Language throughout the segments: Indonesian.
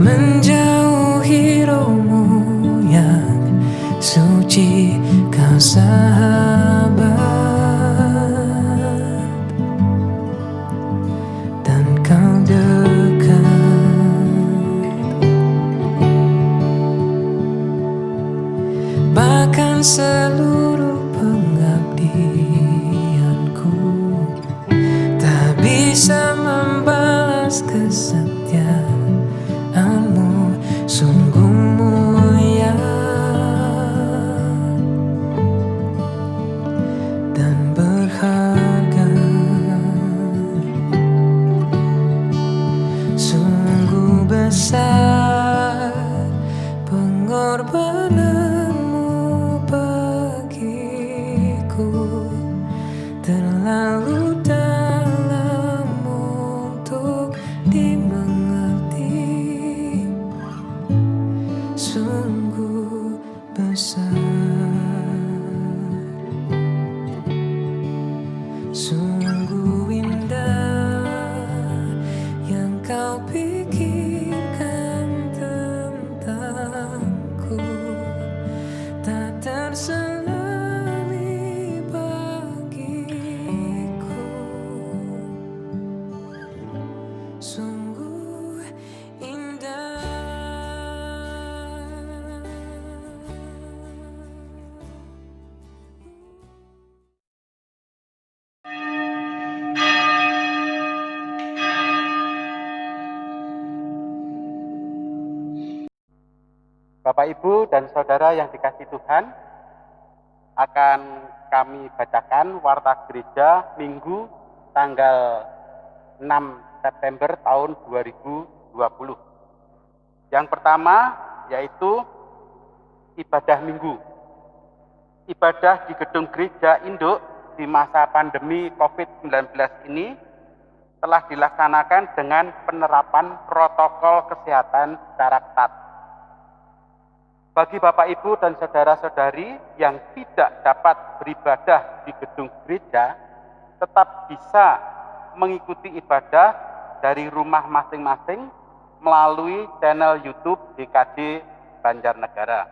menjauhi rohmu yang suci, kau sahabat, dan kau dekat. Bahkan seluruh pengabdianku tak bisa membalas kesetiaanmu, sungguh mulia dan berharga. Sungguh besar pengorbananmu bagiku, terlalu dalam untuk dimengerti. Sungguh besar, sungguh indah yang kau pikirkan tentangku, tak terselami bagiku. Sungguh indah. Bapak, Ibu, dan Saudara yang dikasihi Tuhan, akan kami bacakan Warta Gereja Minggu tanggal 6 September tahun 2020. Yang pertama yaitu ibadah Minggu. Ibadah di gedung gereja induk di masa pandemi COVID-19 ini telah dilaksanakan dengan penerapan protokol kesehatan secara ketat. Bagi Bapak, Ibu, dan saudara-saudari yang tidak dapat beribadah di gedung gereja, tetap bisa mengikuti ibadah dari rumah masing-masing melalui channel YouTube GKJ Banjarnegara.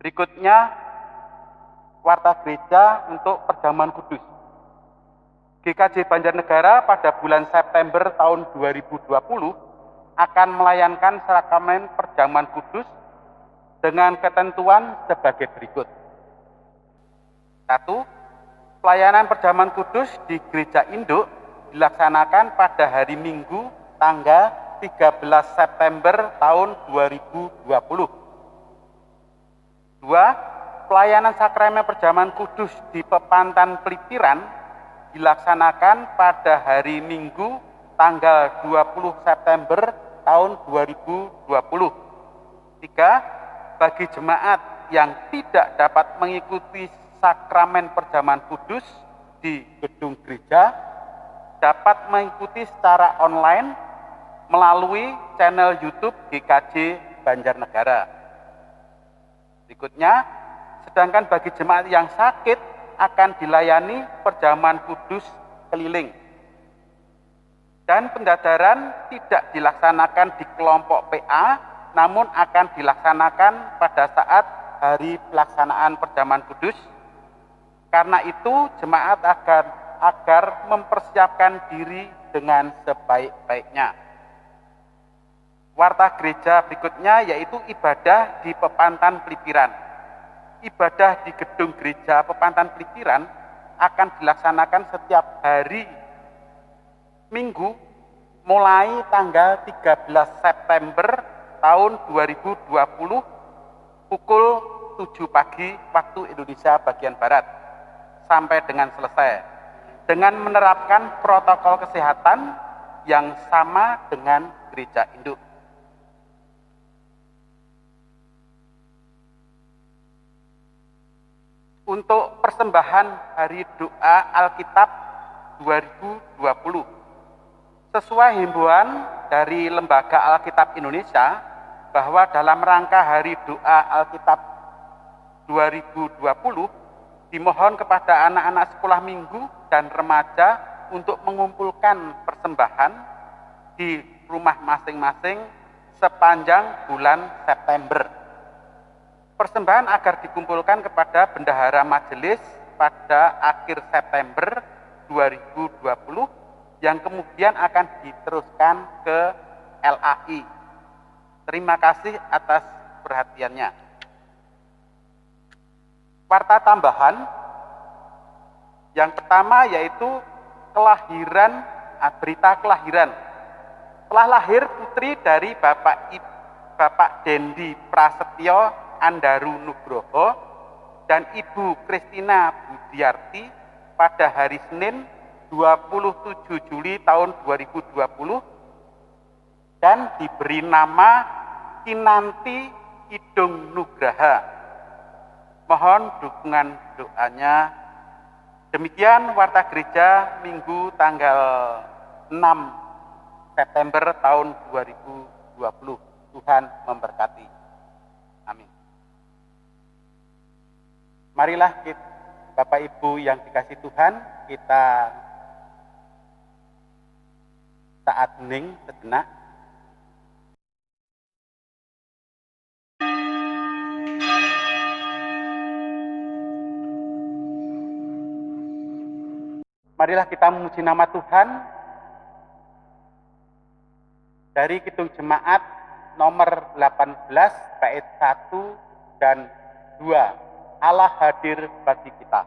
Berikutnya, Warta Gereja untuk Perjamuan Kudus. GKJ Banjarnegara pada bulan September tahun 2020 akan melayankan sakramen Perjamuan Kudus dengan ketentuan sebagai berikut. 1. Pelayanan Perjamuan Kudus di gereja induk dilaksanakan pada hari Minggu tanggal 13 September tahun 2020. 2. Pelayanan sakramen Perjamuan Kudus di Pepantan Pelipiran dilaksanakan pada hari Minggu tanggal 20 September tahun 2020. 3. Bagi jemaat yang tidak dapat mengikuti sakramen Perjamuan Kudus di gedung gereja, dapat mengikuti secara online melalui channel YouTube GKJ Banjarnegara. Berikutnya, sedangkan bagi jemaat yang sakit akan dilayani Perjamuan Kudus keliling. Dan pendadaran tidak dilaksanakan di kelompok PA, namun akan dilaksanakan pada saat hari pelaksanaan Perjamuan Kudus. Karena itu, jemaat agar mempersiapkan diri dengan sebaik-baiknya. Warta gereja berikutnya yaitu ibadah di Pepantan Pelipiran. Ibadah di gedung gereja Pepantan Pelipiran akan dilaksanakan setiap hari Minggu mulai tanggal 13 September tahun 2020 pukul 7 pagi waktu Indonesia bagian Barat sampai dengan selesai dengan menerapkan protokol kesehatan yang sama dengan gereja induk. Untuk persembahan Hari Doa Alkitab 2020, sesuai himbauan dari Lembaga Alkitab Indonesia bahwa dalam rangka Hari Doa Alkitab 2020 dimohon kepada anak-anak sekolah minggu dan remaja untuk mengumpulkan persembahan di rumah masing-masing sepanjang bulan September. Persembahan agar dikumpulkan kepada bendahara majelis pada akhir September 2020 yang kemudian akan diteruskan ke LAI. Terima kasih atas perhatiannya. Warta tambahan yang pertama yaitu berita kelahiran. Telah lahir putri dari Bapak Dendi Prasetyo Andaru Nugroho dan Ibu Kristina Budiarti pada hari Senin 27 Juli tahun 2020 dan diberi nama Kinanti Kidung Nugraha. Mohon dukungan doanya. Demikian warta gereja Minggu tanggal 6 September tahun 2020. Tuhan memberkati. Amin. Marilah Bapak Ibu yang dikasih Tuhan, kita saat hening sejenak. Marilah kita memuji nama Tuhan dari Kidung Jemaat nomor 18 bait 1 dan 2. Allah hadir bagi kita.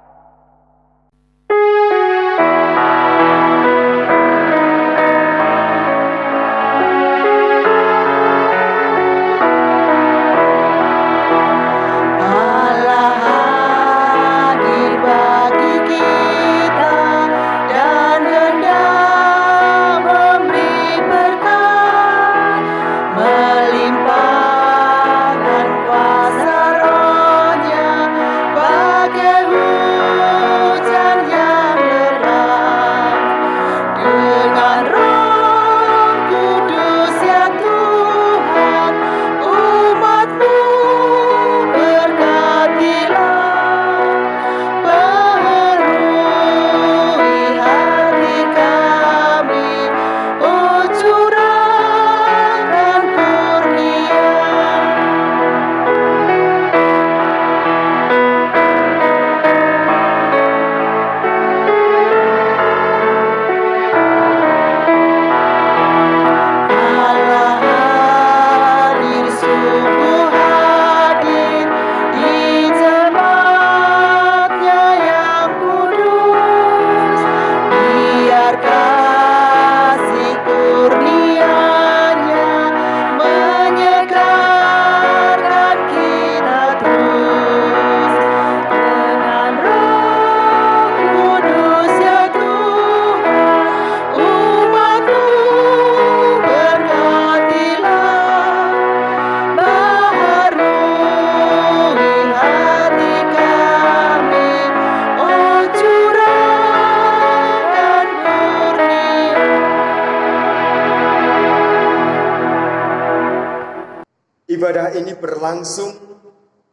Ibadah ini berlangsung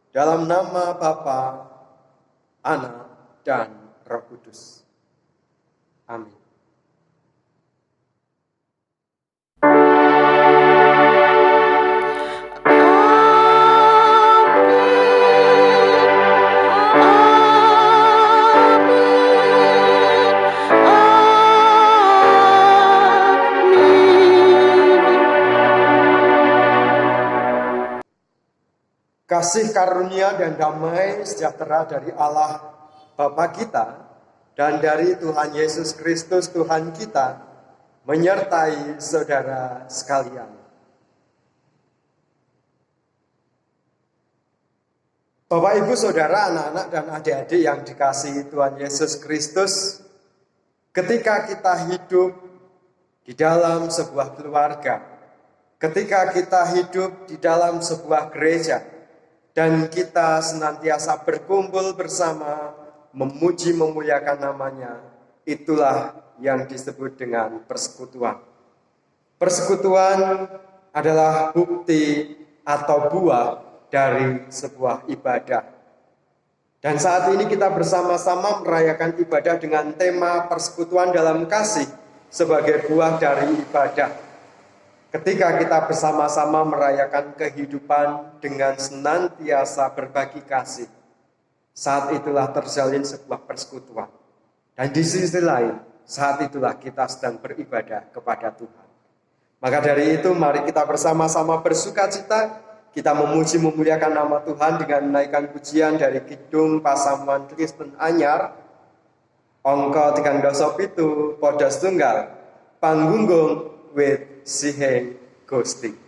dalam nama Bapa, Anak, dan Roh Kudus. Amin. Kasih karunia dan damai sejahtera dari Allah Bapa kita dan dari Tuhan Yesus Kristus Tuhan kita menyertai saudara sekalian. Bapak, Ibu, Saudara, anak-anak dan adik-adik yang dikasihi Tuhan Yesus Kristus, ketika kita hidup di dalam sebuah keluarga, ketika kita hidup di dalam sebuah gereja, dan kita senantiasa berkumpul bersama, memuji memuliakan namanya, itulah yang disebut dengan persekutuan. Persekutuan adalah bukti atau buah dari sebuah ibadah. Dan saat ini kita bersama-sama merayakan ibadah dengan tema persekutuan dalam kasih sebagai buah dari ibadah. Ketika kita bersama-sama merayakan kehidupan dengan senantiasa berbagi kasih, saat itulah terjalin sebuah persekutuan. Dan di sisi lain, saat itulah kita sedang beribadah kepada Tuhan. Maka dari itu, mari kita bersama-sama bersuka cita, kita memuji memuliakan nama Tuhan dengan menaikkan pujian dari Kidung Pasamuan Kristen Anyar, Angka 37 Podo Setunggal, Panggunggung with Siheng Gusti.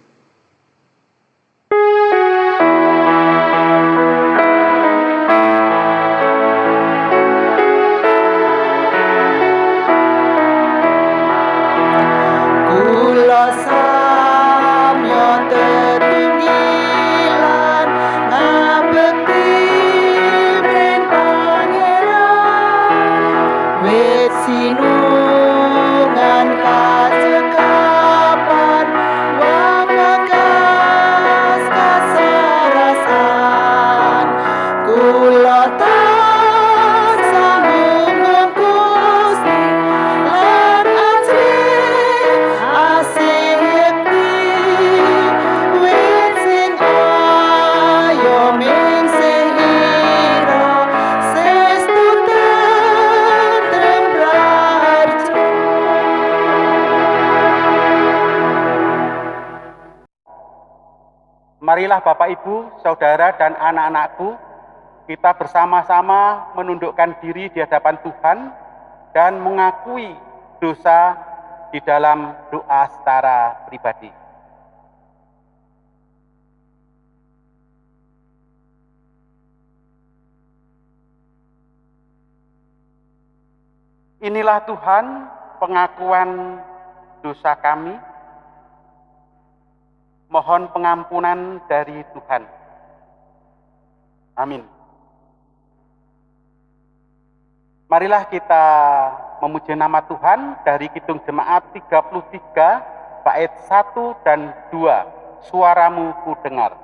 Sinungan kacekapan wang ngegas kasarasan kula tansah Gusti lan ajri asih wit sing ayo ming sing ira sestu tentrem raharja. Marilah Bapak Ibu, Saudara dan anak-anakku, kita bersama-sama menundukkan diri di hadapan Tuhan dan mengakui dosa di dalam doa secara pribadi. Inilah Tuhan pengakuan dosa kami. Mohon pengampunan dari Tuhan. Amin. Marilah kita memuji nama Tuhan dari Kidung Jemaat 33 bait 1 dan 2. Suaramu ku dengar.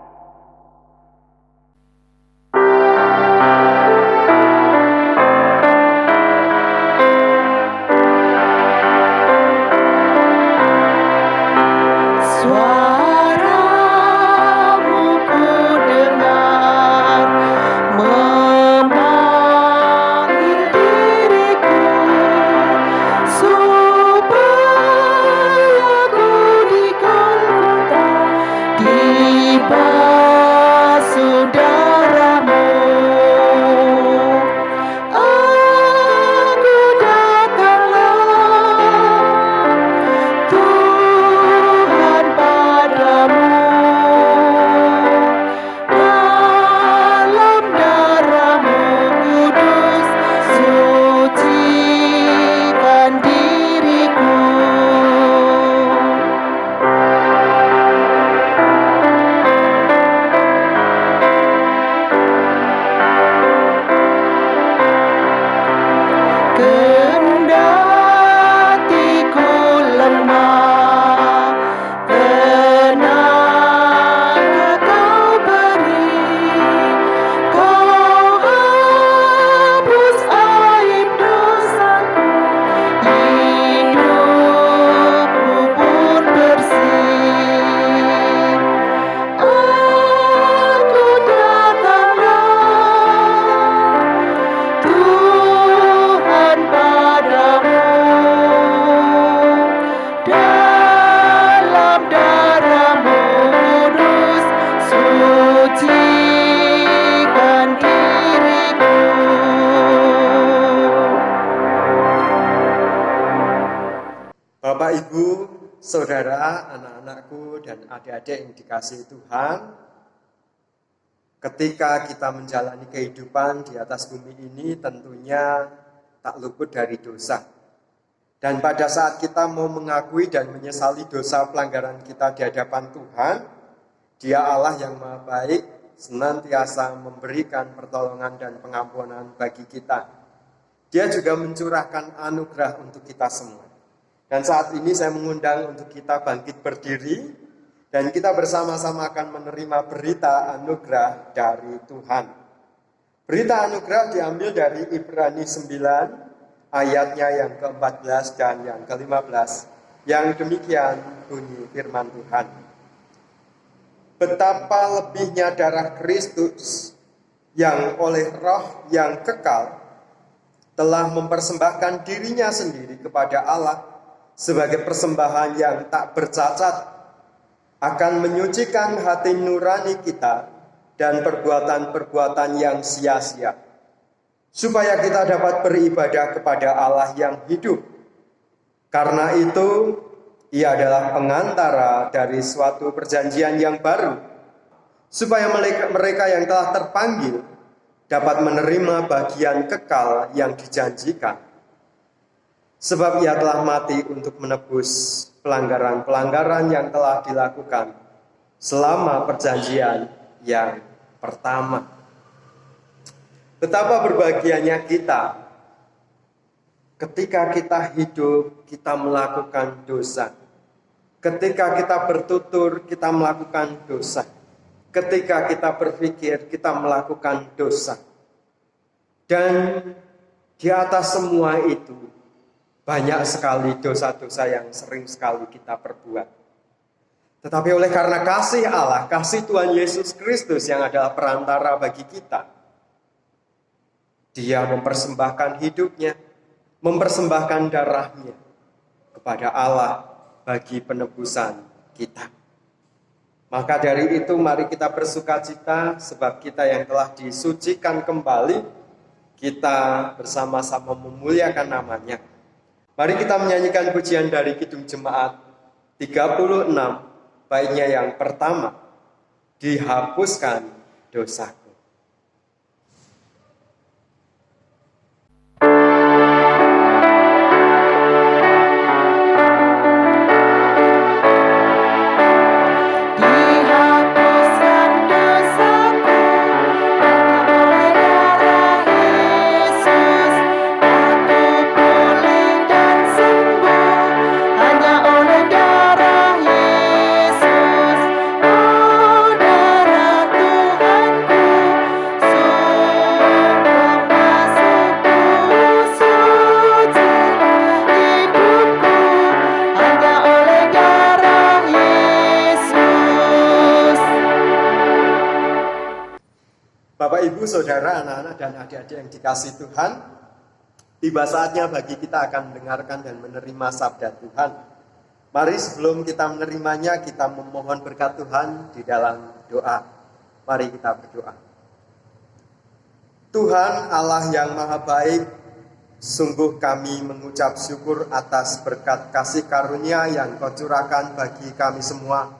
Bapak, Ibu, Saudara, anak-anakku, dan adik-adik yang dikasihi Tuhan, ketika kita menjalani kehidupan di atas bumi ini tentunya tak luput dari dosa. Dan pada saat kita mau mengakui dan menyesali dosa pelanggaran kita di hadapan Tuhan, Dia Allah yang Maha Baik, senantiasa memberikan pertolongan dan pengampunan bagi kita. Dia juga mencurahkan anugerah untuk kita semua. Dan saat ini saya mengundang untuk kita bangkit berdiri dan kita bersama-sama akan menerima berita anugerah dari Tuhan. Berita anugerah diambil dari Ibrani 9 ayatnya yang ke-14 dan yang ke-15. Yang demikian bunyi firman Tuhan. Betapa lebihnya darah Kristus yang oleh roh yang kekal telah mempersembahkan dirinya sendiri kepada Allah sebagai persembahan yang tak bercacat, akan menyucikan hati nurani kita dan perbuatan-perbuatan yang sia-sia, supaya kita dapat beribadah kepada Allah yang hidup. Karena itu, Ia adalah pengantara dari suatu perjanjian yang baru, supaya mereka yang telah terpanggil dapat menerima bagian kekal yang dijanjikan. Sebab Ia telah mati untuk menebus pelanggaran-pelanggaran yang telah dilakukan selama perjanjian yang pertama. Betapa berbahagianya kita ketika kita hidup, kita melakukan dosa. Ketika kita bertutur, kita melakukan dosa. Ketika kita berpikir, kita melakukan dosa. Dan di atas semua itu, banyak sekali dosa-dosa yang sering sekali kita perbuat. Tetapi oleh karena kasih Allah, kasih Tuhan Yesus Kristus yang adalah perantara bagi kita, Dia mempersembahkan hidupnya, mempersembahkan darahnya kepada Allah bagi penebusan kita. Maka dari itu mari kita bersukacita sebab kita yang telah disucikan kembali, kita bersama-sama memuliakan namanya. Mari kita menyanyikan pujian dari Kidung Jemaat 36, baitnya yang pertama, dihapuskan dosaku. Bapak, Ibu, Saudara, anak-anak, dan adik-adik yang dikasihi Tuhan, tiba saatnya bagi kita akan mendengarkan dan menerima sabda Tuhan. Mari sebelum kita menerimanya, kita memohon berkat Tuhan di dalam doa. Mari kita berdoa. Tuhan Allah yang maha baik, sungguh kami mengucap syukur atas berkat kasih karunia yang Kau curahkan bagi kami semua.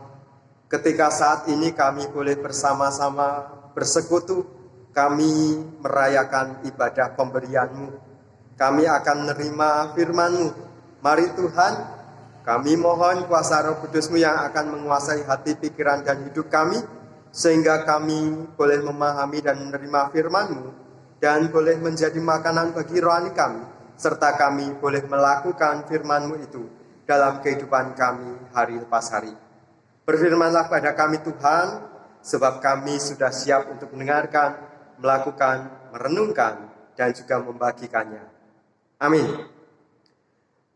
Ketika saat ini kami boleh bersama-sama bersekutu, kami merayakan ibadah pemberian-Mu. Kami akan menerima firman-Mu. Mari Tuhan, kami mohon kuasa Roh Kudus-Mu yang akan menguasai hati, pikiran, dan hidup kami, sehingga kami boleh memahami dan menerima firman-Mu, dan boleh menjadi makanan bagi rohani kami, serta kami boleh melakukan firman-Mu itu dalam kehidupan kami hari lepas hari. Berfirmanlah pada kami Tuhan, sebab kami sudah siap untuk mendengarkan, melakukan, merenungkan, dan juga membagikannya. Amin.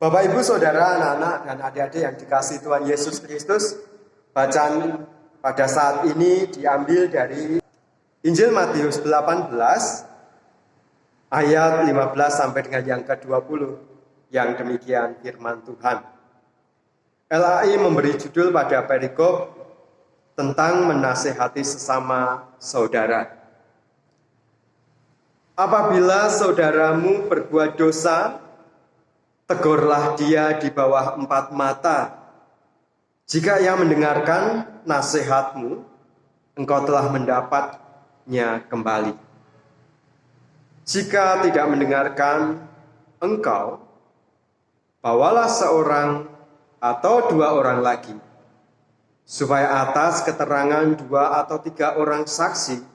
Bapak, Ibu, Saudara, anak-anak, dan adik-adik yang dikasihi Tuhan Yesus Kristus, bacaan pada saat ini diambil dari Injil Matius 18, ayat 15 sampai dengan yang ke-20, yang demikian firman Tuhan. LAI memberi judul pada perikop tentang menasehati sesama saudara. Apabila saudaramu berbuat dosa, tegurlah dia di bawah 4 mata. Jika ia mendengarkan nasihatmu, engkau telah mendapatnya kembali. Jika tidak mendengarkan engkau, bawalah seorang atau 2 orang lagi, supaya atas keterangan 2 atau 3 orang saksi,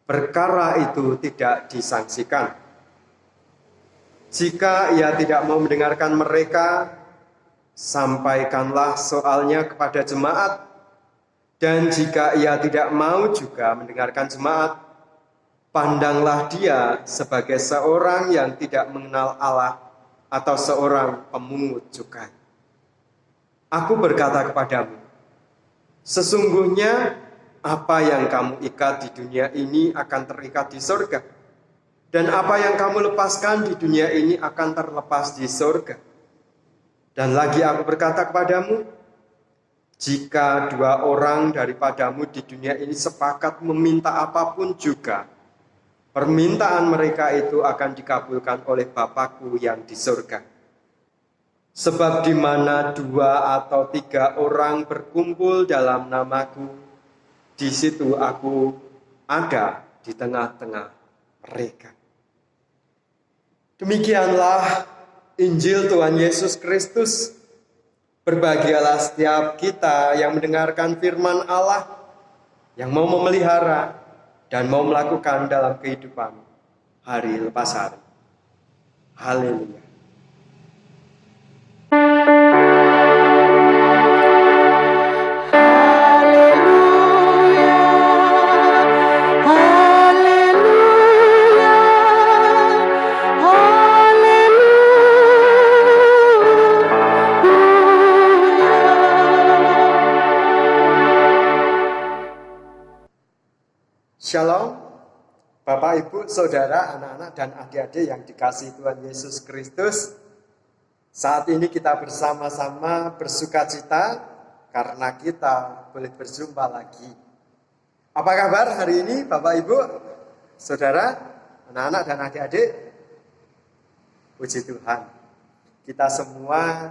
perkara itu tidak disangsikan. Jika ia tidak mau mendengarkan mereka, sampaikanlah soalnya kepada jemaat. Dan jika ia tidak mau juga mendengarkan jemaat, pandanglah dia sebagai seorang yang tidak mengenal Allah atau seorang pemungut cukai. Aku berkata kepadamu, sesungguhnya apa yang kamu ikat di dunia ini akan terikat di surga, dan apa yang kamu lepaskan di dunia ini akan terlepas di surga. Dan lagi aku berkata kepadamu, jika 2 orang daripadamu di dunia ini sepakat meminta apapun juga, permintaan mereka itu akan dikabulkan oleh Bapa-Ku yang di surga. Sebab di mana 2 atau 3 orang berkumpul dalam nama-Ku, di situ Aku ada di tengah-tengah mereka. Demikianlah Injil Tuhan Yesus Kristus. Berbahagialah setiap kita yang mendengarkan firman Allah, yang mau memelihara dan mau melakukan dalam kehidupan hari lepas hari. Haleluya. Shalom, Bapak, Ibu, Saudara, anak-anak, dan adik-adik yang dikasihi Tuhan Yesus Kristus. Saat ini kita bersama-sama bersukacita karena kita boleh berjumpa lagi. Apa kabar hari ini, Bapak, Ibu, Saudara, anak-anak, dan adik-adik? Puji Tuhan, kita semua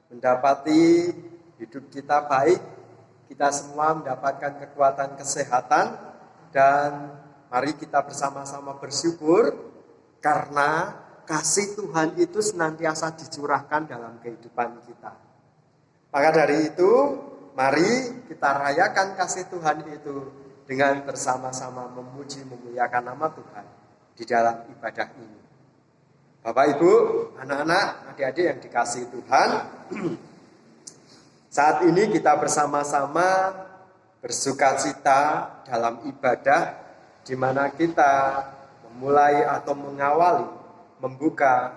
mendapati hidup kita baik, kita semua mendapatkan kekuatan kesehatan, dan mari kita bersama-sama bersyukur karena kasih Tuhan itu senantiasa dicurahkan dalam kehidupan kita. Maka dari itu, mari kita rayakan kasih Tuhan itu dengan bersama-sama memuji memuliakan nama Tuhan di dalam ibadah ini. Bapak, Ibu, anak-anak, adik-adik yang dikasihi Tuhan, saat ini kita bersama-sama bersukacita dalam ibadah di mana kita memulai atau mengawali membuka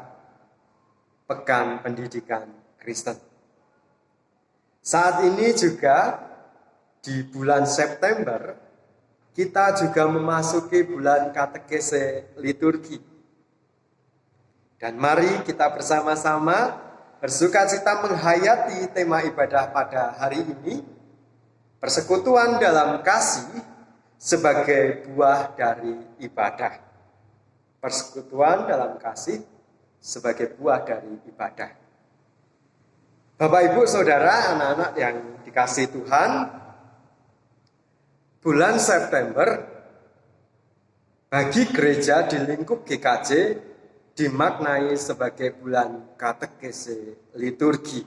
Pekan Pendidikan Kristen. Saat ini juga di bulan September kita juga memasuki bulan katekese liturgi. Dan mari kita bersama-sama bersukacita menghayati tema ibadah pada hari ini, persekutuan dalam kasih sebagai buah dari ibadah. Persekutuan dalam kasih sebagai buah dari ibadah. Bapak, Ibu, Saudara, anak-anak yang dikasihi Tuhan, bulan September bagi gereja di lingkup GKJ dimaknai sebagai bulan katekese liturgi.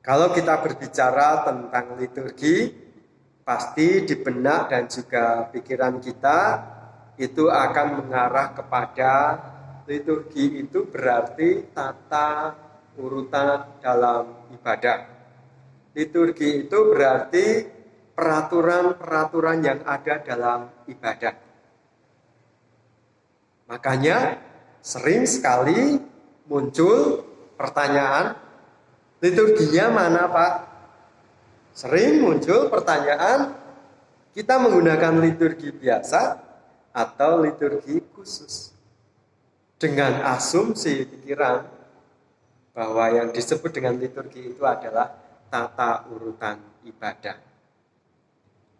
Kalau kita berbicara tentang liturgi, pasti di benak dan juga pikiran kita itu akan mengarah kepada liturgi itu berarti tata urutan dalam ibadah. Liturgi itu berarti peraturan-peraturan yang ada dalam ibadah. Makanya sering sekali muncul pertanyaan, liturginya mana, Pak? Sering muncul pertanyaan, kita menggunakan liturgi biasa atau liturgi khusus? Dengan asumsi pikiran bahwa yang disebut dengan liturgi itu adalah tata urutan ibadah.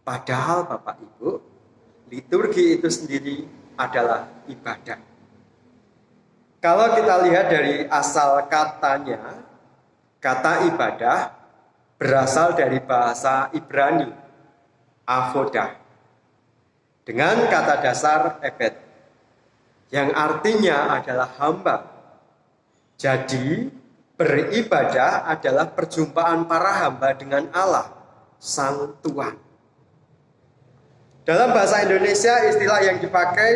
Padahal Bapak Ibu, liturgi itu sendiri adalah ibadah. Kalau kita lihat dari asal katanya, kata ibadah berasal dari bahasa Ibrani, avodah, dengan kata dasar ebed, yang artinya adalah hamba. Jadi, beribadah adalah perjumpaan para hamba dengan Allah, Sang Tuhan. Dalam bahasa Indonesia, istilah yang dipakai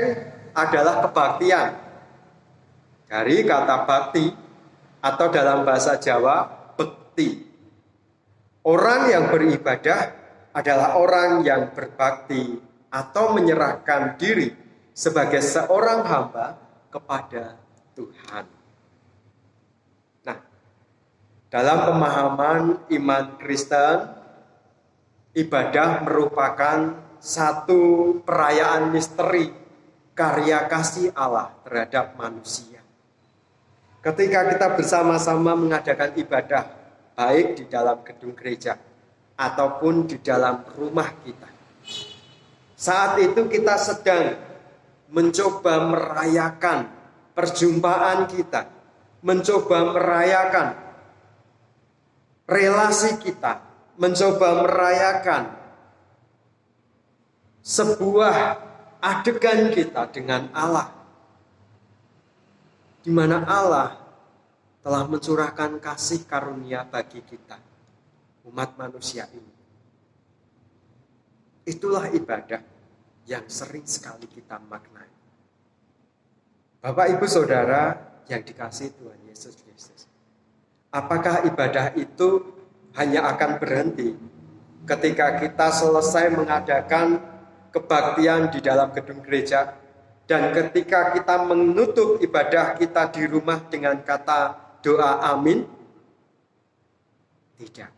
adalah kebaktian. Dari kata bakti, atau dalam bahasa Jawa, bekti. Orang yang beribadah adalah orang yang berbakti atau menyerahkan diri sebagai seorang hamba kepada Tuhan. Nah, Dalam pemahaman iman Kristen, ibadah merupakan satu perayaan misteri karya kasih Allah terhadap manusia. Ketika kita bersama-sama mengadakan ibadah, baik di dalam gedung gereja ataupun di dalam rumah kita, saat itu kita sedang mencoba merayakan perjumpaan kita, mencoba merayakan relasi kita, mencoba merayakan sebuah adegan kita dengan Allah, di mana Allah telah mencurahkan kasih karunia bagi kita, umat manusia ini. Itulah ibadah yang sering sekali kita maknai. Bapak, Ibu, Saudara yang dikasihi Tuhan Yesus Kristus, apakah ibadah itu hanya akan berhenti ketika kita selesai mengadakan kebaktian di dalam gedung gereja, dan ketika kita menutup ibadah kita di rumah dengan kata doa amin? Tidak.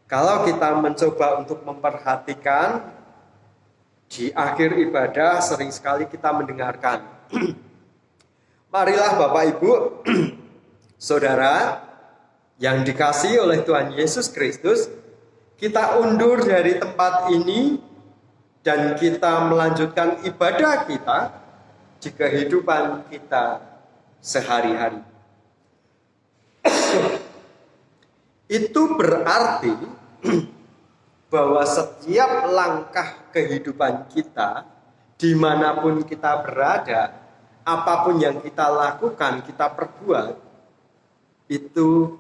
Kalau kita mencoba untuk memperhatikan, di akhir ibadah sering sekali kita mendengarkan, marilah Bapak Ibu, Saudara yang dikasihi oleh Tuhan Yesus Kristus, kita undur dari tempat ini dan kita melanjutkan ibadah kita di kehidupan kita sehari-hari. Itu berarti bahwa setiap langkah kehidupan kita, dimanapun kita berada, apapun yang kita lakukan, kita perbuat, itu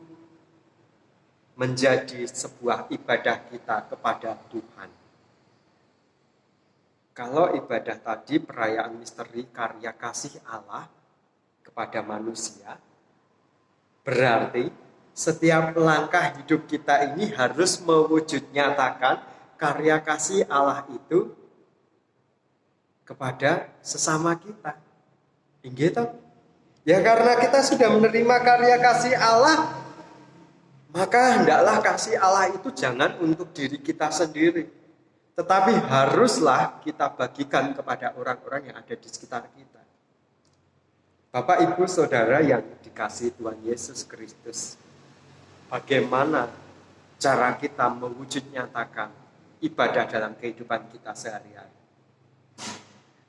menjadi sebuah ibadah kita kepada Tuhan. Kalau ibadah tadi perayaan misteri karya kasih Allah kepada manusia, berarti setiap langkah hidup kita ini harus mewujud nyatakan karya kasih Allah itu kepada sesama kita. Gitu. Ya, karena kita sudah menerima karya kasih Allah, maka hendaklah kasih Allah itu jangan untuk diri kita sendiri, tetapi haruslah kita bagikan kepada orang-orang yang ada di sekitar kita. Bapak, Ibu, Saudara yang dikasihi Tuhan Yesus Kristus, bagaimana cara kita mewujud nyatakan ibadah dalam kehidupan kita sehari-hari?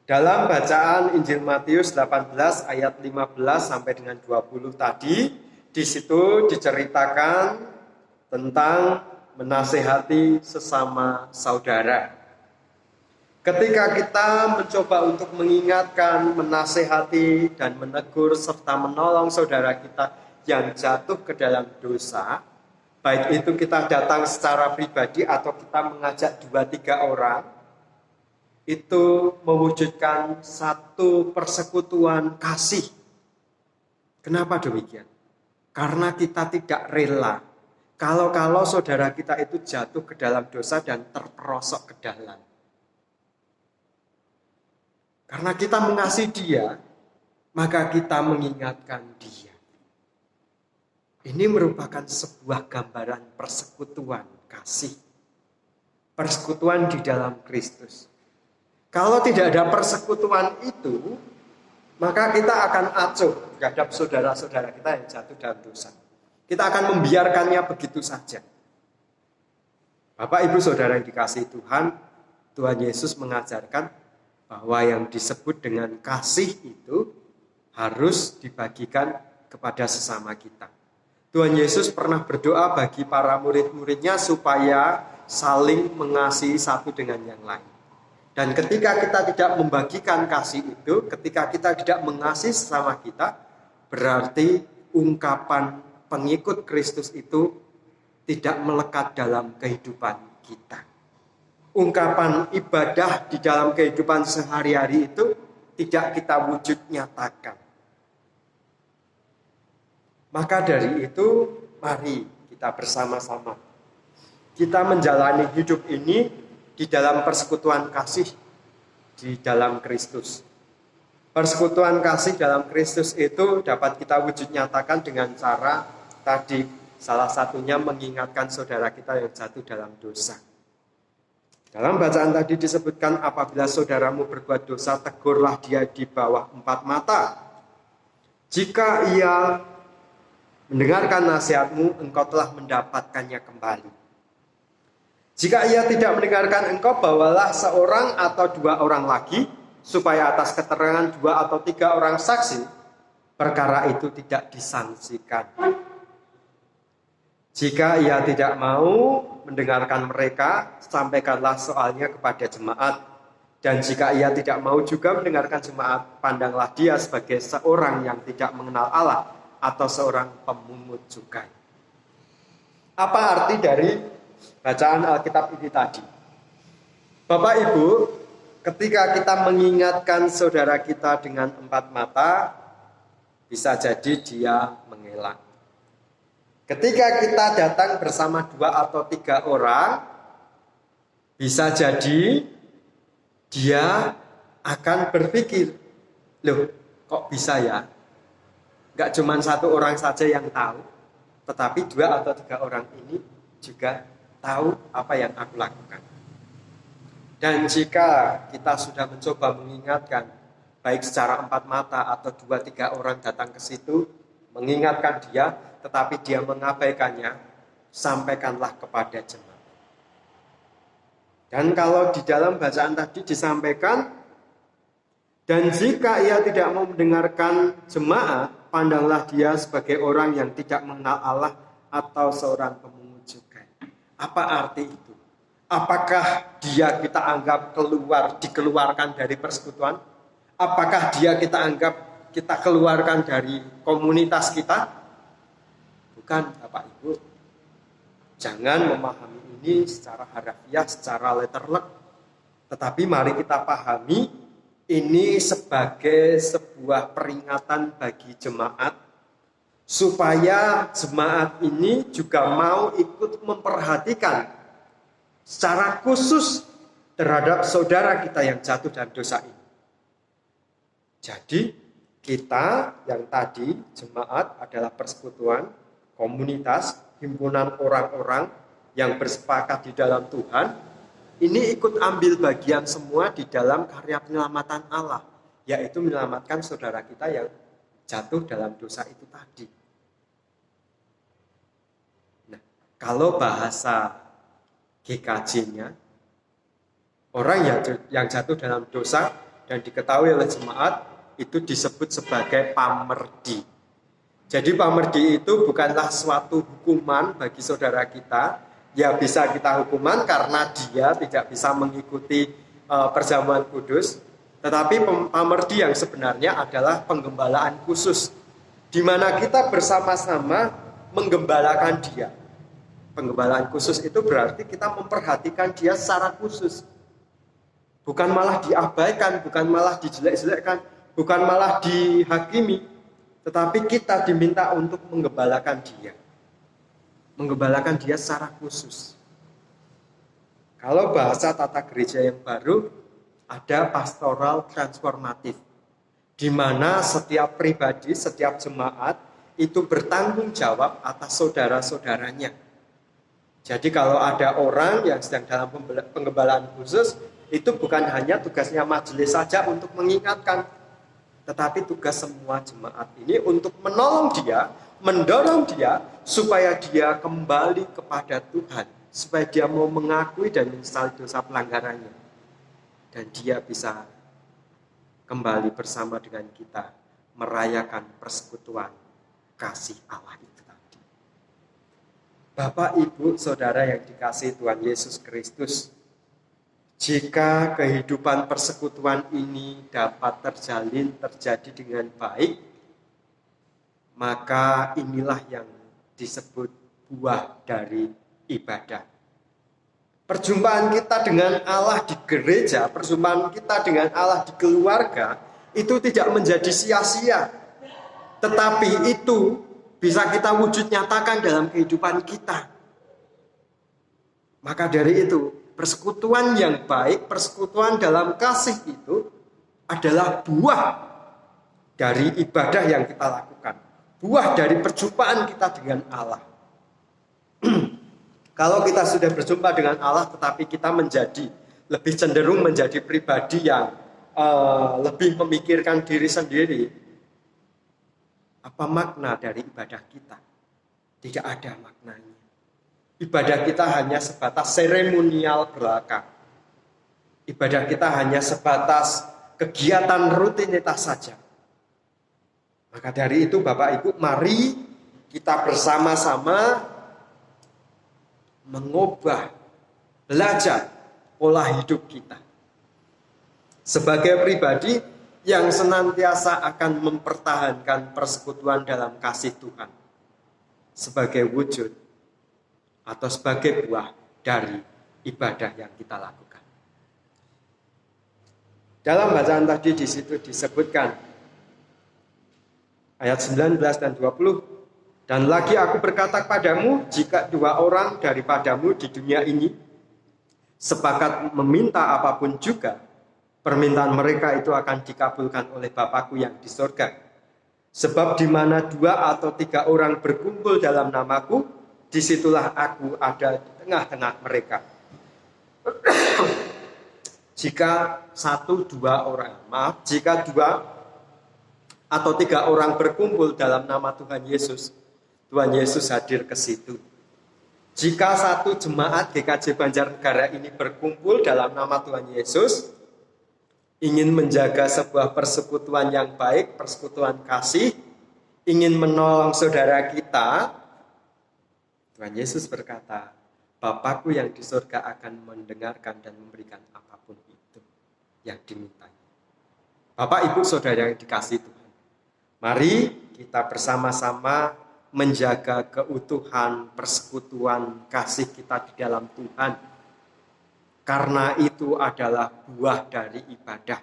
Dalam bacaan Injil Matius 18 ayat 15 sampai dengan 20 tadi, di situ diceritakan tentang menasehati sesama saudara. Ketika kita mencoba untuk mengingatkan, menasehati, dan menegur serta menolong saudara kita yang jatuh ke dalam dosa, baik itu kita datang secara pribadi atau kita mengajak 2-3 orang, itu mewujudkan satu persekutuan kasih. Kenapa demikian? Karena kita tidak rela kalau saudara kita itu jatuh ke dalam dosa dan terperosok ke dalam. Karena kita mengasihi dia, maka kita mengingatkan dia. Ini merupakan sebuah gambaran persekutuan kasih. Persekutuan di dalam Kristus. Kalau tidak ada persekutuan itu, maka kita akan acuh terhadap saudara-saudara kita yang jatuh dalam dosa. Kita akan membiarkannya begitu saja. Bapak, Ibu, Saudara yang dikasihi Tuhan, Tuhan Yesus mengajarkan bahwa yang disebut dengan kasih itu harus dibagikan kepada sesama kita. Tuhan Yesus pernah berdoa bagi para murid-muridnya supaya saling mengasihi satu dengan yang lain. Dan ketika kita tidak membagikan kasih itu, ketika kita tidak mengasihi sesama kita, berarti ungkapan pengikut Kristus itu tidak melekat dalam kehidupan kita. Ungkapan ibadah di dalam kehidupan sehari-hari itu tidak kita wujud nyatakan. Maka dari itu, mari kita bersama-sama. Kita menjalani hidup ini di dalam persekutuan kasih di dalam Kristus. Persekutuan kasih dalam Kristus itu dapat kita wujud nyatakan dengan cara tadi, salah satunya mengingatkan saudara kita yang jatuh dalam dosa. Dalam bacaan tadi disebutkan, apabila saudaramu berbuat dosa, tegurlah dia di bawah 4 mata. Jika ia mendengarkan nasihatmu, engkau telah mendapatkannya kembali. Jika ia tidak mendengarkan engkau, bawalah seorang atau 2 orang lagi, supaya atas keterangan 2 atau 3 orang saksi, perkara itu tidak disangsikan. Jika ia tidak mau mendengarkan mereka, sampaikanlah soalnya kepada jemaat. Dan jika ia tidak mau juga mendengarkan jemaat, pandanglah dia sebagai seorang yang tidak mengenal Allah atau seorang pemungut cukai. Apa arti dari bacaan Alkitab ini tadi? Bapak Ibu, ketika kita mengingatkan saudara kita dengan 4 mata, bisa jadi dia mengelak. Ketika kita datang bersama 2 atau 3 orang, bisa jadi dia akan berpikir, loh kok bisa ya? Gak cuma 1 orang saja yang tahu, tetapi 2 atau 3 orang ini juga tahu apa yang aku lakukan. Dan jika kita sudah mencoba mengingatkan, baik secara 4 mata atau 2-3 orang datang ke situ, mengingatkan dia, tetapi dia mengabaikannya, sampaikanlah kepada jemaat. Dan kalau di dalam bacaan tadi disampaikan, dan jika ia tidak mau mendengarkan jemaat, pandanglah dia sebagai orang yang tidak mengenal Allah atau seorang pemungut cukai. Apa arti itu? Apakah dia kita anggap dikeluarkan dari persekutuan? Apakah dia kita anggap kita keluarkan dari komunitas kita? Bukan, Bapak Ibu. Jangan memahami ini secara harafiah, secara letterlek. Tetapi mari kita pahami ini sebagai sebuah peringatan bagi jemaat, supaya jemaat ini juga mau ikut memperhatikan secara khusus terhadap saudara kita yang jatuh dalam dosa ini. Jadi kita yang tadi jemaat adalah persekutuan, komunitas, himpunan orang-orang yang bersepakat di dalam Tuhan, ini ikut ambil bagian semua di dalam karya penyelamatan Allah, yaitu menyelamatkan saudara kita yang jatuh dalam dosa itu tadi. Nah, kalau bahasa GKJ-nya, orang yang jatuh dalam dosa dan diketahui oleh jemaat itu disebut sebagai pamerdi. Jadi pamerdi itu bukanlah suatu hukuman bagi saudara kita. Ya bisa kita hukuman karena dia tidak bisa mengikuti perjamuan kudus. Tetapi pamerdi yang sebenarnya adalah penggembalaan khusus, di mana kita bersama-sama menggembalakan dia. Penggembalaan khusus itu berarti kita memperhatikan dia secara khusus. Bukan malah diabaikan, bukan malah dijelek-jelekkan, bukan malah dihakimi. Tetapi kita diminta untuk menggembalakan dia. Menggembalakan dia secara khusus. Kalau bahasa tata gereja yang baru, ada pastoral transformatif, di mana setiap pribadi, setiap jemaat itu bertanggung jawab atas saudara-saudaranya. Jadi kalau ada orang yang sedang dalam penggembalaan khusus, itu bukan hanya tugasnya majelis saja untuk mengingatkan, tetapi tugas semua jemaat ini untuk menolong dia, mendorong dia, supaya dia kembali kepada Tuhan, supaya dia mau mengakui dan menyesali dosa pelanggarannya. Dan dia bisa kembali bersama dengan kita, merayakan persekutuan kasih Allah itu tadi. Bapak, Ibu, Saudara yang dikasihi Tuhan Yesus Kristus, jika kehidupan persekutuan ini dapat terjadi dengan baik, maka inilah yang disebut buah dari ibadah. Perjumpaan kita dengan Allah di gereja, perjumpaan kita dengan Allah di keluarga, itu tidak menjadi sia-sia. Tetapi itu bisa kita wujud nyatakan dalam kehidupan kita. Maka dari itu, persekutuan yang baik, persekutuan dalam kasih itu adalah buah dari ibadah yang kita lakukan. buah dari perjumpaan kita dengan Allah. Kalau kita sudah berjumpa dengan Allah tetapi kita lebih cenderung menjadi pribadi yang lebih memikirkan diri sendiri, apa makna dari ibadah kita? Tidak ada maknanya. Ibadah kita hanya sebatas seremonial belaka. Ibadah kita hanya sebatas kegiatan rutinitas saja. Maka dari itu Bapak Ibu, mari kita bersama-sama mengubah, belajar pola hidup kita. Sebagai pribadi yang senantiasa akan mempertahankan persekutuan dalam kasih Tuhan. Sebagai wujud atau sebagai buah dari ibadah yang kita lakukan. Dalam bacaan tadi di situ disebutkan ayat 19 dan 20, dan lagi aku berkata kepadamu, jika dua orang daripadamu di dunia ini sepakat meminta apapun juga, permintaan mereka itu akan dikabulkan oleh Bapakku yang di surga. Sebab di mana 2 atau 3 orang berkumpul dalam namaku, disitulah aku ada di tengah-tengah mereka. Jika 2 atau 3 orang berkumpul dalam nama Tuhan Yesus hadir ke situ. Jika satu jemaat GKJ Banjarnegara ini berkumpul dalam nama Tuhan Yesus, ingin menjaga sebuah persekutuan yang baik, persekutuan kasih, ingin menolong saudara kita, Tuhan Yesus berkata, Bapakku yang di surga akan mendengarkan dan memberikan apapun itu yang diminta. Bapak, Ibu, Saudara yang dikasihi Tuhan, mari kita bersama-sama menjaga keutuhan persekutuan kasih kita di dalam Tuhan. Karena itu adalah buah dari ibadah.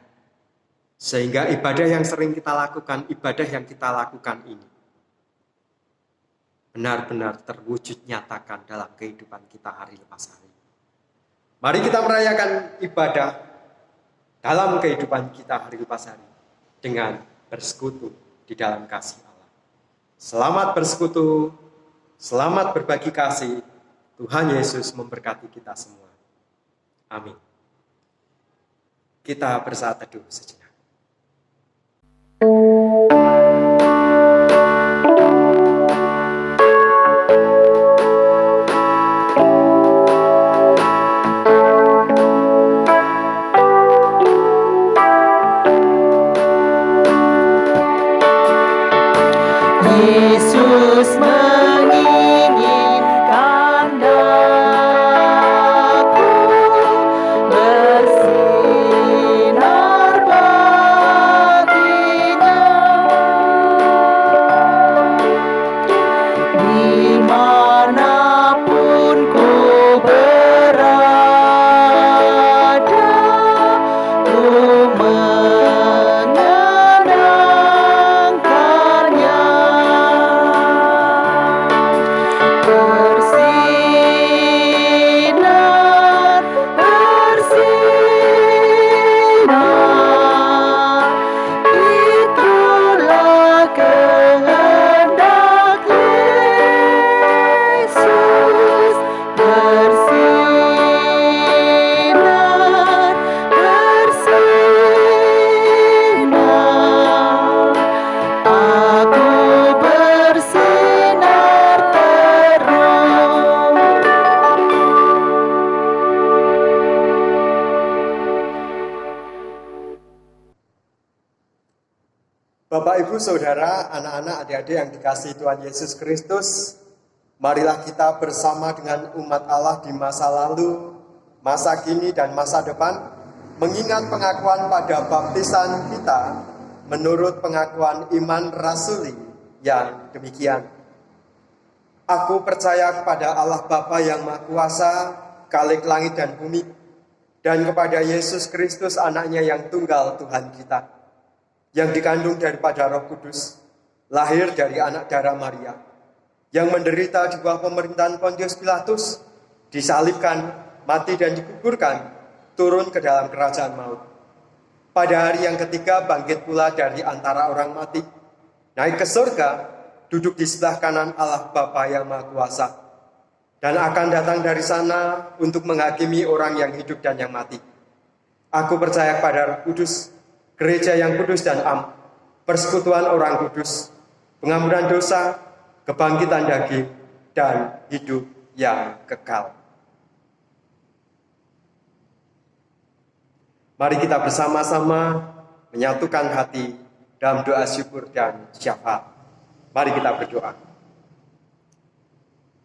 Sehingga ibadah yang sering kita lakukan, ibadah yang kita lakukan ini benar-benar terwujud nyatakan dalam kehidupan kita hari lepas hari. Mari kita merayakan ibadah dalam kehidupan kita hari lepas hari dengan bersekutu di dalam kasih Allah. Selamat bersekutu, selamat berbagi kasih. Tuhan Yesus memberkati kita semua. Amin. Kita bersaat teduh sejenak. Yesus menginginkan daku bersinar baginya, dimanapun ku berada, ku menyenangkannya. Bersinar, bersinar, itulah kehendak Yesus. Bersinar, bersinar, aku bersinar terus. Bapak, Ibu, Saudara, anak-anak, adik-adik yang dikasihi Tuhan Yesus Kristus, marilah kita bersama dengan umat Allah di masa lalu, masa kini, dan masa depan, mengingat pengakuan pada baptisan kita menurut pengakuan iman rasuli yang demikian. Aku percaya kepada Allah Bapa yang Maha Kuasa, Khalik langit dan bumi, dan kepada Yesus Kristus anaknya yang tunggal Tuhan kita, yang dikandung daripada Roh Kudus, lahir dari anak darah Maria, yang menderita di bawah pemerintahan Pontius Pilatus, disalibkan, mati dan dikuburkan, turun ke dalam kerajaan maut. Pada hari yang ketiga bangkit pula dari antara orang mati, naik ke surga, duduk di sebelah kanan Allah Bapa yang Maha Kuasa, dan akan datang dari sana untuk menghakimi orang yang hidup dan yang mati. Aku percaya pada Roh Kudus, gereja yang kudus dan am, persekutuan orang kudus, pengampunan dosa, kebangkitan daging, dan hidup yang kekal. Mari kita bersama-sama menyatukan hati dalam doa syukur dan syafaat. Mari kita berdoa.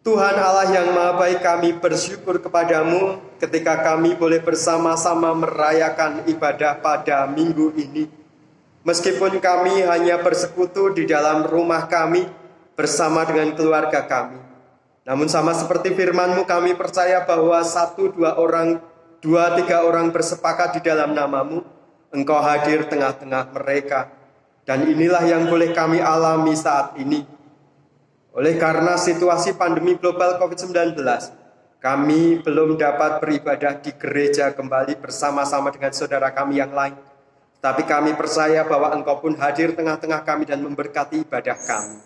Tuhan Allah yang Maha Baik, kami bersyukur kepadamu ketika kami boleh bersama-sama merayakan ibadah pada minggu ini. Meskipun kami hanya bersekutu di dalam rumah kami bersama dengan keluarga kami. Namun sama seperti firman-Mu, kami percaya bahwa 2-3 orang bersepakat di dalam nama-Mu, Engkau hadir tengah-tengah mereka. Dan inilah yang boleh kami alami saat ini. Oleh karena situasi pandemi global COVID-19, kami belum dapat beribadah di gereja kembali bersama-sama dengan saudara kami yang lain. Tapi kami percaya bahwa Engkau pun hadir tengah-tengah kami dan memberkati ibadah kami.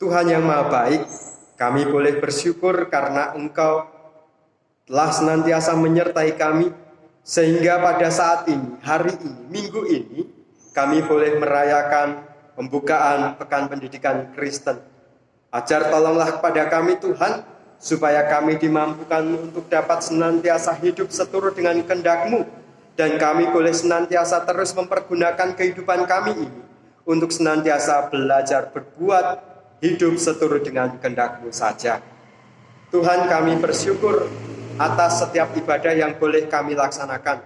Tuhan yang Maha Baik, kami boleh bersyukur karena Engkau telah senantiasa menyertai kami, sehingga pada saat ini, hari ini, minggu ini, kami boleh merayakan pembukaan Pekan Pendidikan Kristen. Ajar tolonglah kepada kami Tuhan, supaya kami dimampukan untuk dapat senantiasa hidup seturut dengan kehendak-Mu, dan kami boleh senantiasa terus mempergunakan kehidupan kami ini untuk senantiasa belajar berbuat hidup seturut dengan kehendak-Mu saja. Tuhan, kami bersyukur atas setiap ibadah yang boleh kami laksanakan.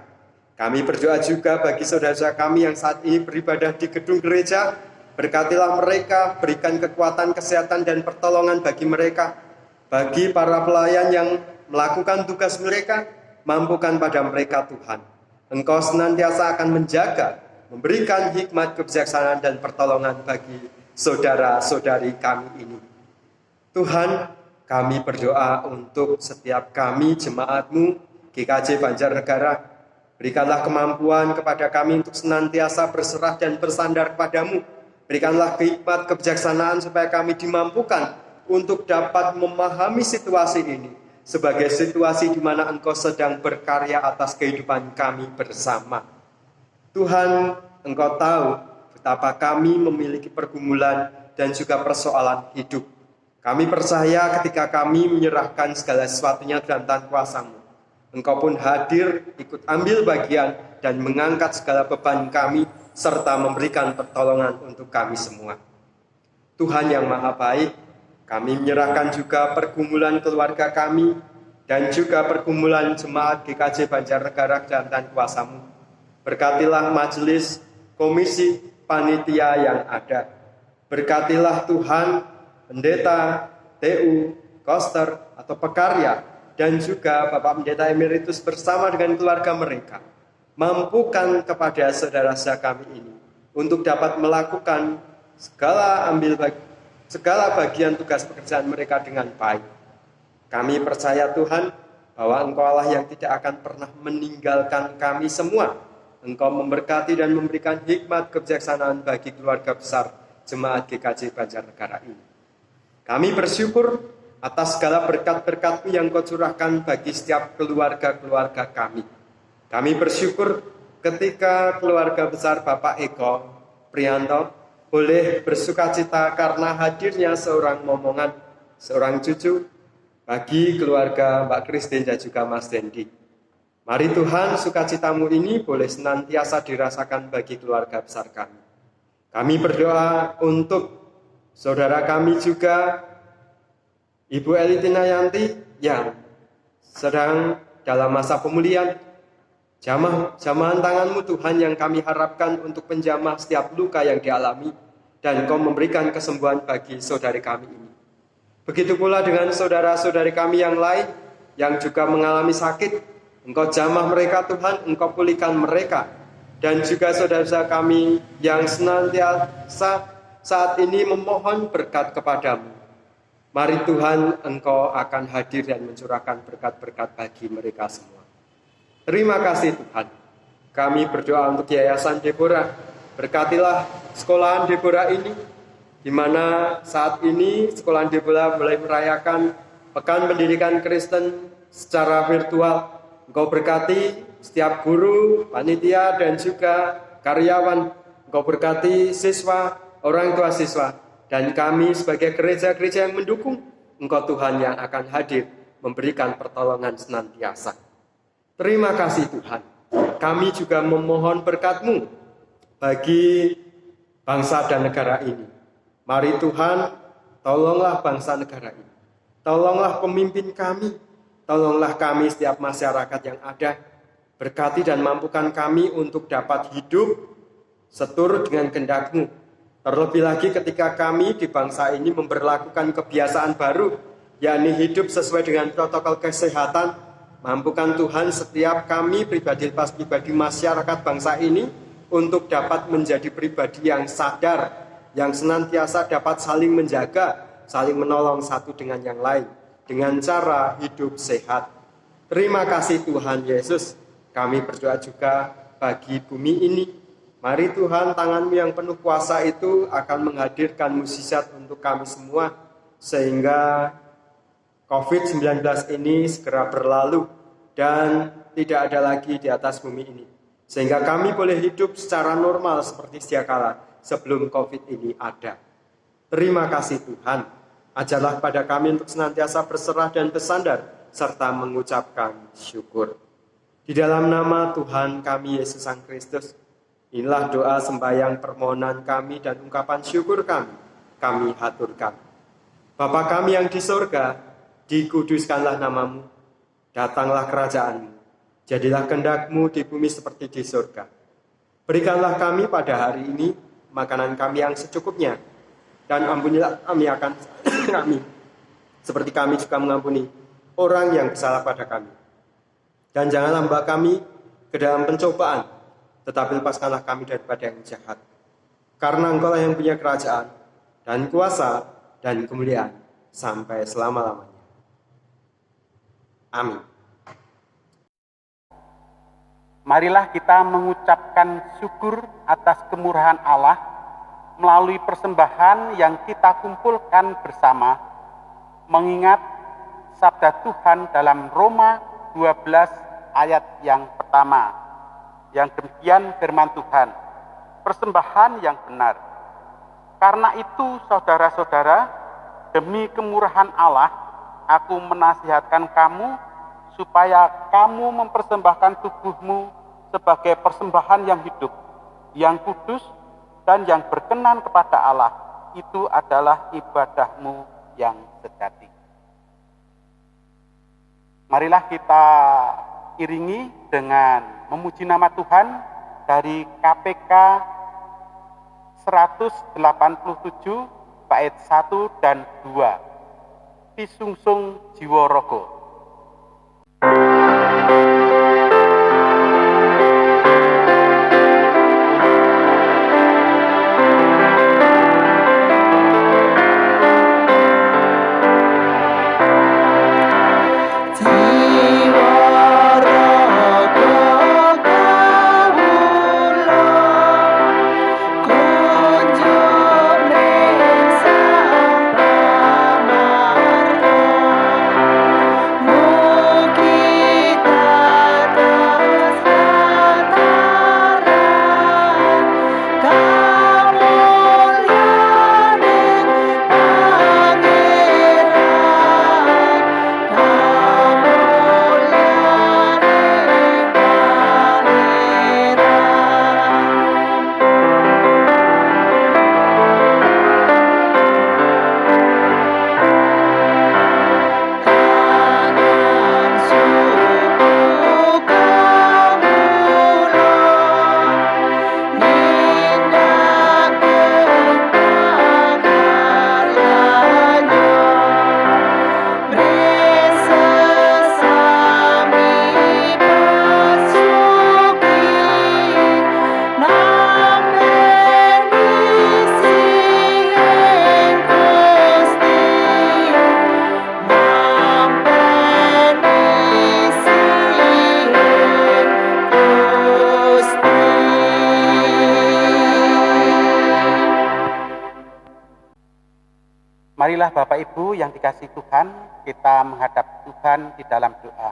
Kami berdoa juga bagi saudara-saudara kami yang saat ini beribadah di gedung gereja. Berkatilah mereka, berikan kekuatan, kesehatan, dan pertolongan bagi mereka. Bagi para pelayan yang melakukan tugas mereka, mampukan pada mereka Tuhan. Engkau senantiasa akan menjaga, memberikan hikmat, kebijaksanaan, dan pertolongan bagi saudara-saudari kami ini. Tuhan, kami berdoa untuk setiap kami, jemaat-Mu, GKJ Banjarnegara. Berikanlah kemampuan kepada kami untuk senantiasa berserah dan bersandar kepadamu. Berikanlah hikmat, kebijaksanaan supaya kami dimampukan untuk dapat memahami situasi ini sebagai situasi di mana Engkau sedang berkarya atas kehidupan kami bersama. Tuhan, Engkau tahu betapa kami memiliki pergumulan dan juga persoalan hidup. Kami percaya ketika kami menyerahkan segala sesuatunya dalam tangan kuasa-Mu, Engkau pun hadir, ikut ambil bagian dan mengangkat segala beban kami, serta memberikan pertolongan untuk kami semua. Tuhan yang Maha Baik, kami menyerahkan juga pergumulan keluarga kami dan juga pergumulan jemaat GKJ Banjarnegara dalam tangan kuasa-Mu. Berkatilah majelis, komisi, panitia yang ada. Berkatilah Tuhan, pendeta, TU, koster, atau pekarya, dan juga Bapak Pendeta Emeritus bersama dengan keluarga mereka. Mampukan kepada saudara-saudara kami ini untuk dapat melakukan segala bagian tugas pekerjaan mereka dengan baik. Kami percaya Tuhan bahwa Engkau Allah yang tidak akan pernah meninggalkan kami semua. Engkau memberkati dan memberikan hikmat kebijaksanaan bagi keluarga besar jemaat GKJ Banjarnegara ini. Kami bersyukur atas segala berkat-berkat-Mu yang Kau curahkan bagi setiap keluarga-keluarga kami. Kami bersyukur ketika keluarga besar Bapak Eko Prianto boleh bersukacita karena hadirnya seorang momongan, seorang cucu bagi keluarga Mbak Christine dan juga Mas Dendi. Mari Tuhan, sukacitamu ini boleh senantiasa dirasakan bagi keluarga besar kami. Kami berdoa untuk saudara kami juga, Ibu Elitina Yanti yang sedang dalam masa pemulihan. Jamahan tangan-Mu Tuhan yang kami harapkan untuk menjamah setiap luka yang dialami, dan Kau memberikan kesembuhan bagi saudari kami ini. Begitu pula dengan saudara-saudari kami yang lain yang juga mengalami sakit. Engkau jamah mereka Tuhan, Engkau pulihkan mereka. Dan juga saudara-saudara kami yang senantiasa saat ini memohon berkat kepadamu. Mari Tuhan, Engkau akan hadir dan mencurahkan berkat-berkat bagi mereka semua. Terima kasih Tuhan. Kami berdoa untuk Yayasan Deborah. Berkatilah sekolahan Deborah ini. di mana saat ini Sekolah Debola mulai merayakan Pekan Pendidikan Kristen secara virtual. Engkau berkati setiap guru, panitia, dan juga karyawan. Engkau berkati siswa, orang tua siswa, dan kami sebagai gereja-gereja yang mendukung Engkau Tuhan yang akan hadir memberikan pertolongan senantiasa. Terima kasih Tuhan. Kami juga memohon berkat-Mu bagi bangsa dan negara ini. Mari Tuhan, tolonglah bangsa negara ini. Tolonglah pemimpin kami. Tolonglah kami setiap masyarakat yang ada. Berkati dan mampukan kami untuk dapat hidup seturut dengan kehendak-Mu. Terlebih lagi ketika kami di bangsa ini memberlakukan kebiasaan baru, yakni hidup sesuai dengan protokol kesehatan. Mampukan Tuhan setiap kami pribadi lepas pribadi masyarakat bangsa ini untuk dapat menjadi pribadi yang sadar, yang senantiasa dapat saling menjaga, saling menolong satu dengan yang lain, dengan cara hidup sehat. Terima kasih Tuhan Yesus. Kami berdoa juga bagi bumi ini. Mari Tuhan, tangan-Mu yang penuh kuasa itu akan menghadirkan mukjizat untuk kami semua, sehingga COVID-19 ini segera berlalu dan tidak ada lagi di atas bumi ini. Sehingga kami boleh hidup secara normal seperti sedia kala sebelum COVID ini ada. Terima kasih Tuhan. Ajarlah pada kami untuk senantiasa berserah dan bersandar serta mengucapkan syukur. Di dalam nama Tuhan kami Yesus Sang Kristus, inilah doa sembahyang permohonan kami dan ungkapan syukur kami haturkan. Bapa kami yang di surga, dikuduskanlah nama-Mu, datanglah kerajaan-Mu, jadilah kehendak-Mu di bumi seperti di surga. Berikanlah kami pada hari ini makanan kami yang secukupnya, dan ampunilah kami akan kami, seperti kami juga mengampuni orang yang bersalah pada kami. Dan janganlah membawa kami ke dalam pencobaan, tetapi lepaskanlah kami daripada yang jahat. Karena Engkau-lah yang punya kerajaan, dan kuasa, dan kemuliaan, sampai selama-lamanya. Amin. Marilah kita mengucapkan syukur atas kemurahan Allah melalui persembahan yang kita kumpulkan bersama, mengingat sabda Tuhan dalam Roma 12 ayat yang pertama, yang demikian firman Tuhan, persembahan yang benar. Karena itu saudara-saudara, demi kemurahan Allah, aku menasihatkan kamu supaya kamu mempersembahkan tubuhmu sebagai persembahan yang hidup, yang kudus, dan yang berkenan kepada Allah. Itu adalah ibadahmu yang sejati. Marilah kita iringi dengan memuji nama Tuhan dari KPK 187 bait 1 dan 2. Pisungsung Jiwa Raga. Mugi Marilah Bapak Ibu yang dikasihi Tuhan, kita menghadap Tuhan di dalam doa.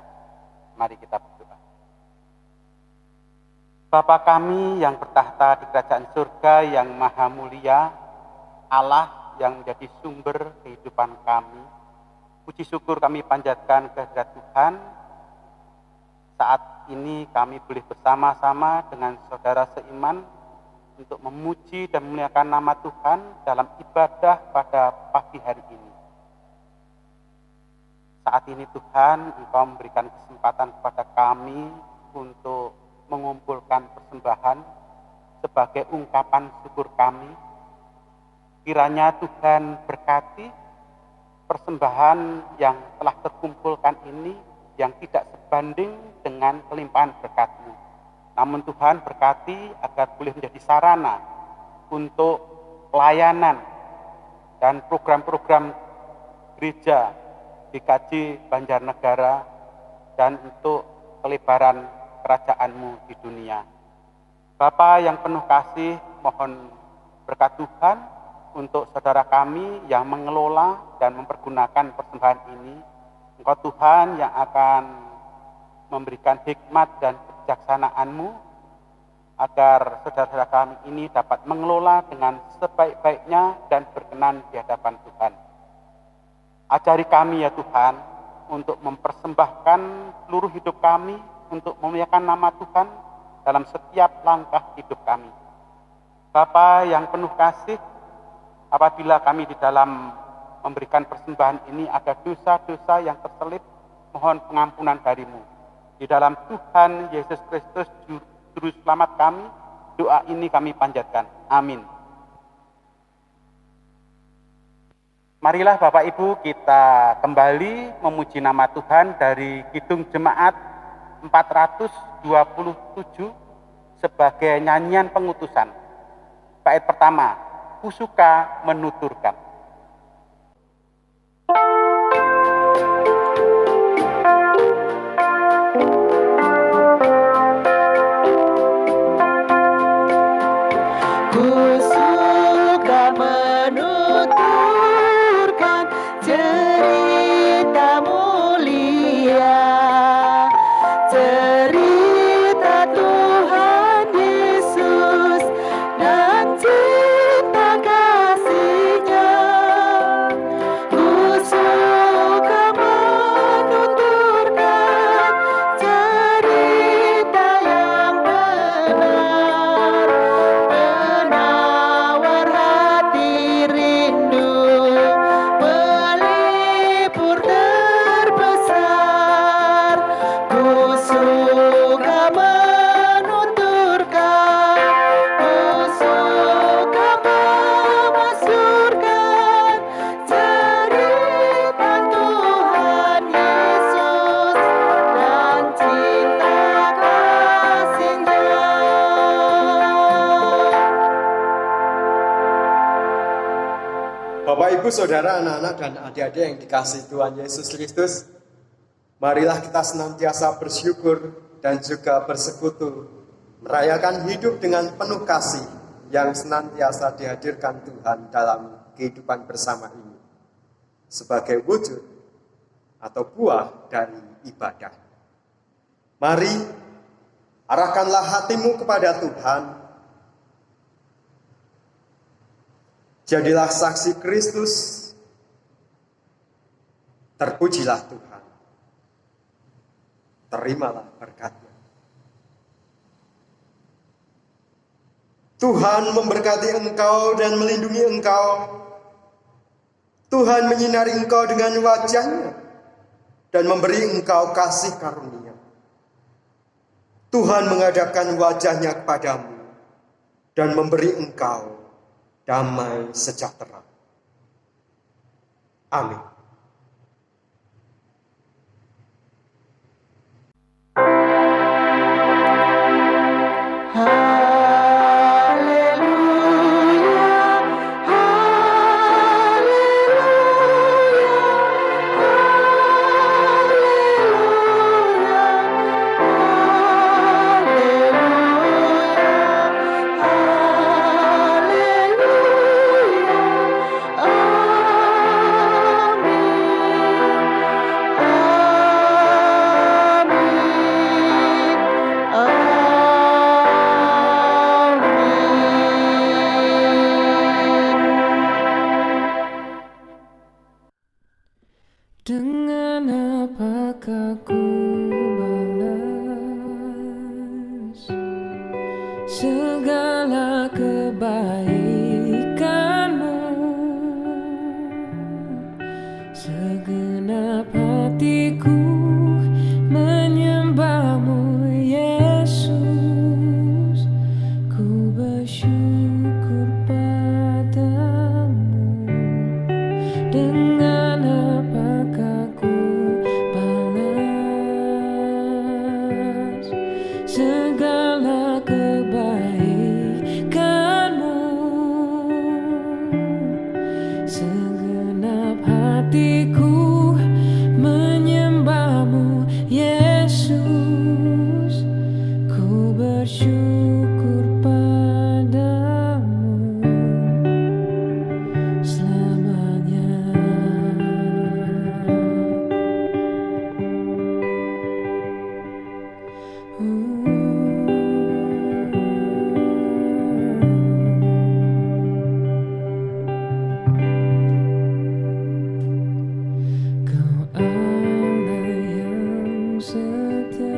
Mari kita berdoa. Bapa kami yang bertahta di kerajaan surga yang maha mulia, Allah yang menjadi sumber kehidupan kami, puji syukur kami panjatkan kehadirat Tuhan. Saat ini kami boleh bersama-sama dengan saudara seiman untuk memuji dan memuliakan nama Tuhan dalam ibadah pada pagi hari ini. Saat ini Tuhan, Engkau memberikan kesempatan kepada kami untuk mengumpulkan persembahan sebagai ungkapan syukur kami. Kiranya Tuhan berkati persembahan yang telah terkumpulkan ini yang tidak sebanding dengan kelimpahan berkat-Mu. Namun Tuhan berkati agar boleh menjadi sarana untuk pelayanan dan program-program gereja GKJ Banjarnegara dan untuk pelebaran kerajaan-Mu di dunia. Bapa yang penuh kasih, mohon berkat Tuhan untuk saudara kami yang mengelola dan mempergunakan persembahan ini. Engkau Tuhan yang akan memberikan hikmat dan kebijaksanaan-Mu agar saudara-saudara kami ini dapat mengelola dengan sebaik-baiknya dan berkenan di hadapan Tuhan. Ajari kami ya Tuhan untuk mempersembahkan seluruh hidup kami untuk memuliakan nama Tuhan dalam setiap langkah hidup kami. Bapa yang penuh kasih, apabila kami di dalam memberikan persembahan ini ada dosa-dosa yang terselip, mohon pengampunan dari-Mu. Di dalam Tuhan Yesus Kristus Juru Selamat kami, doa ini kami panjatkan. Amin. Marilah Bapak Ibu kita kembali memuji nama Tuhan dari Kidung Jemaat 427 sebagai nyanyian pengutusan. Bait pertama, Kusuka menuturkan. Kusuka menuturkan cerita mulia, cerita Tuhan Yesus dan cinta kasih-Nya. Kusuka menuturkan cerita yang benar, penawar hati rindu, pelipur terbesar. Kusuka menuturkan, kusuka memasurkan cerita Tuhan Yesus dan cinta kasih-Nya. Bapak, Ibu, Saudara, anak-anak, dan adik-adik yang dikasihi Tuhan Yesus Kristus, marilah kita senantiasa bersyukur dan juga bersekutu, merayakan hidup dengan penuh kasih yang senantiasa dihadirkan Tuhan dalam kehidupan bersama ini, sebagai wujud atau buah dari ibadah. Mari, arahkanlah hatimu kepada Tuhan. Jadilah saksi Kristus, terpujilah Tuhan, terimalah berkat-Nya. Tuhan memberkati engkau dan melindungi engkau. Tuhan menyinari engkau dengan wajah-Nya dan memberi engkau kasih karunia. Tuhan menghadapkan wajah-Nya kepadamu dan memberi engkau damai sejahtera. Amin. Haleluya, haleluya, haleluya. segala kebaikan-Mu. Segenap hatiku menyembah-Mu, Yesus. Ku bersyukur padamu. Dengan apakah ku balas segala kebaikan-Mu? Segenap hatiku menyembah-Mu, Yesus. Ku bersyukur padamu selamanya. Kau Allah yang setia,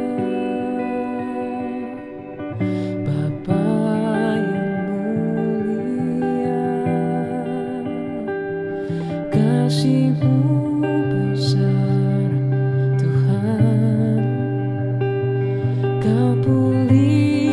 Bapa yang mulia, kasih-Mu besar Tuhan. Kau pulih